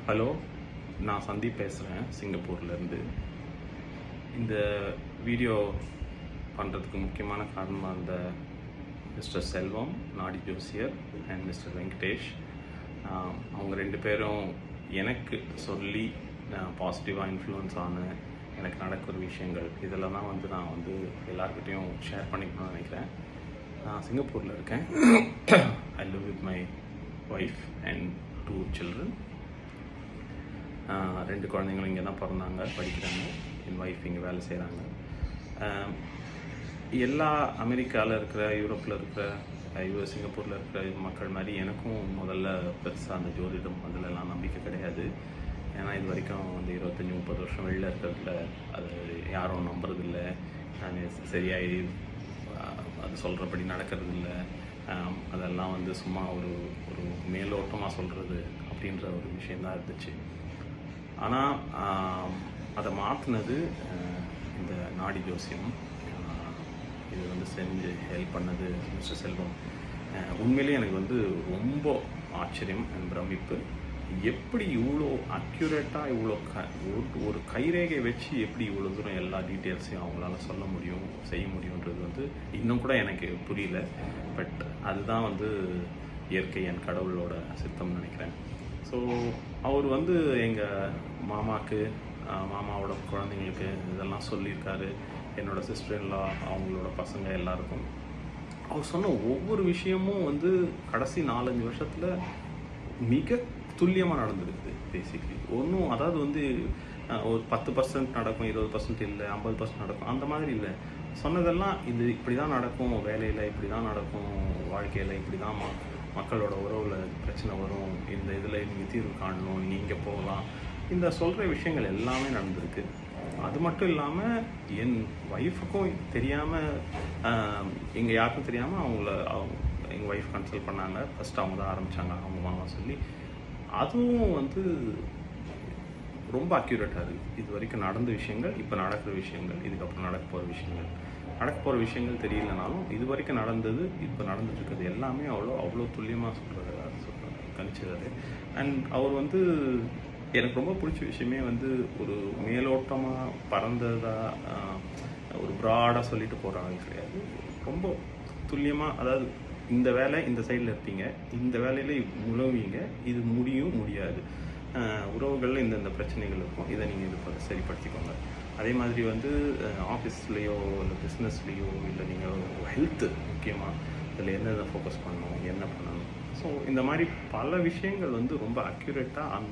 Hello, நான் சந்தீப் பேசுகிறேன் சிங்கப்பூர்லேருந்து. இந்த வீடியோ பண்ணுறதுக்கு முக்கியமான காரணமாக இருந்த மிஸ்டர் செல்வம், நாடி ஜோசியர் அண்ட் மிஸ்டர் வெங்கடேஷ். அவங்க ரெண்டு பேரும் எனக்கு சொல்லி பாசிட்டிவாக இன்ஃப்ளூயன்ஸ் ஆன எனக்கு நடக்கிற விஷயங்கள் இதெல்லாம் தான் நான் எல்லாருக்கிட்டையும் ஷேர் பண்ணிக்கணும்னு நினைக்கிறேன். நான் சிங்கப்பூரில் இருக்கேன். I live with my wife and 2 children. 2 குழந்தைங்களும் இங்கே தான் பிறந்தாங்க, படிக்கிறாங்க. என் ஒய்ஃப் இங்கே வேலை செய்கிறாங்க. எல்லா அமெரிக்காவில் இருக்கிற, யூரோப்பில் இருக்கிற, சிங்கப்பூரில் இருக்கிற மக்கள் மாதிரி எனக்கும் முதல்ல பெருசாக அந்த ஜோதிடம் அதிலெல்லாம் நம்பிக்கை கிடையாது. ஏன்னா இது வரைக்கும் 25-30 வருஷம் வெளியில் இருக்கிறதுல அது யாரும் நம்புறதில்ல. சரியாகி அது சொல்கிறபடி நடக்கிறதில்ல. அதெல்லாம் சும்மா ஒரு மேலோட்டமாக சொல்கிறது அப்படின்ற ஒரு விஷயந்தான் இருந்துச்சு. ஆனால் அதை மாற்றினது இந்த நாடி ஜோசியம். இது செஞ்சு ஹெல்ப் பண்ணது மிஸ்டர் செல்வம். உண்மையிலேயே எனக்கு ரொம்ப ஆச்சரியம் அண்ட் பிரமிப்பு. எப்படி இவ்வளோ அக்யூரேட்டாக இவ்வளோ ஒரு கைரேகை வச்சு எப்படி இவ்வளோ தூரம் எல்லா டீட்டெயில்ஸையும் அவங்களால சொல்ல முடியும், செய்ய முடியுன்றது இன்னும் கூட எனக்கு புரியல. பட் அதுதான் இயற்கை, என் கடவுளோட சித்தம்னு நினைக்கிறேன். ஸோ அவர் எங்கள் மாமாவுக்கு, மாமாவோட குழந்தைங்களுக்கு இதெல்லாம் சொல்லியிருக்காரு. என்னோடய சிஸ்டர்லா, அவங்களோட பசங்க எல்லாருக்கும் அவர் சொன்ன ஒவ்வொரு விஷயமும் கடைசி 4-5 வருஷத்தில் மிக துல்லியமாக நடந்துருக்குது. பேசிக்லி ஒன்றும் ஒரு 10% நடக்கும், 20% இல்லை, 50% நடக்கும், அந்த மாதிரி இல்லை. சொன்னதெல்லாம் இது இப்படி தான் நடக்கும், வேலையில் இப்படி தான் நடக்கும், வாழ்க்கையில் இப்படி தான் மக்களோட உறவில் பிரச்சனை வரும், இந்த இதில் நீங்கள் தீர்வு காணணும், நீங்கள் இங்கே போகலாம், இந்த சொல்கிற விஷயங்கள் எல்லாமே நடந்திருக்கு. அது மட்டும் இல்லாமல் என் ஒய்ஃபுக்கும் தெரியாமல், எங்கள் யாருக்கும் தெரியாமல் எங்கள் ஒய்ஃப் கன்சல்ட் பண்ணாங்க. ஃபஸ்ட்டு அவங்க தான் ஆரம்பித்தாங்க, அவங்க மாமா சொல்லி. அதுவும் ரொம்ப அக்யூரேட்டாக இருக்குது. இது வரைக்கும் நடந்த விஷயங்கள், இப்போ நடக்கிற விஷயங்கள், இதுக்கப்புறம் நடக்க போகிற விஷயங்கள் தெரியலனாலும் இது வரைக்கும் நடந்தது, இப்போ நடந்துட்டுருக்கிறது எல்லாமே அவ்வளோ துல்லியமாக சொல்கிறாரு, கணிச்சிடாரு. அண்ட் அவர் எனக்கு ரொம்ப பிடிச்ச விஷயமே ஒரு மேலோட்டமாக பறந்ததாக ஒரு ப்ராடாக சொல்லிட்டு போகிறாங்க கிடையாது. ரொம்ப துல்லியமாக, அதாவது இந்த வேலை இந்த சைடில் இருப்பீங்க, இந்த வேலையில் முழுவீங்க, இது முடியாது, உறவுகளில் இந்த பிரச்சனைகள் இருக்கும், இதை நீங்கள் இது சரிப்படுத்திக்கோங்க. அதே மாதிரி ஆஃபீஸ்லேயோ இல்லை பிஸ்னஸ்லேயோ இல்லை நீங்கள் ஹெல்த்து முக்கியமாக இதில் என்னென்ன ஃபோக்கஸ் பண்ணணும், என்ன பண்ணணும். ஸோ இந்த மாதிரி பல விஷயங்கள் ரொம்ப அக்யூரேட்டாக அந்த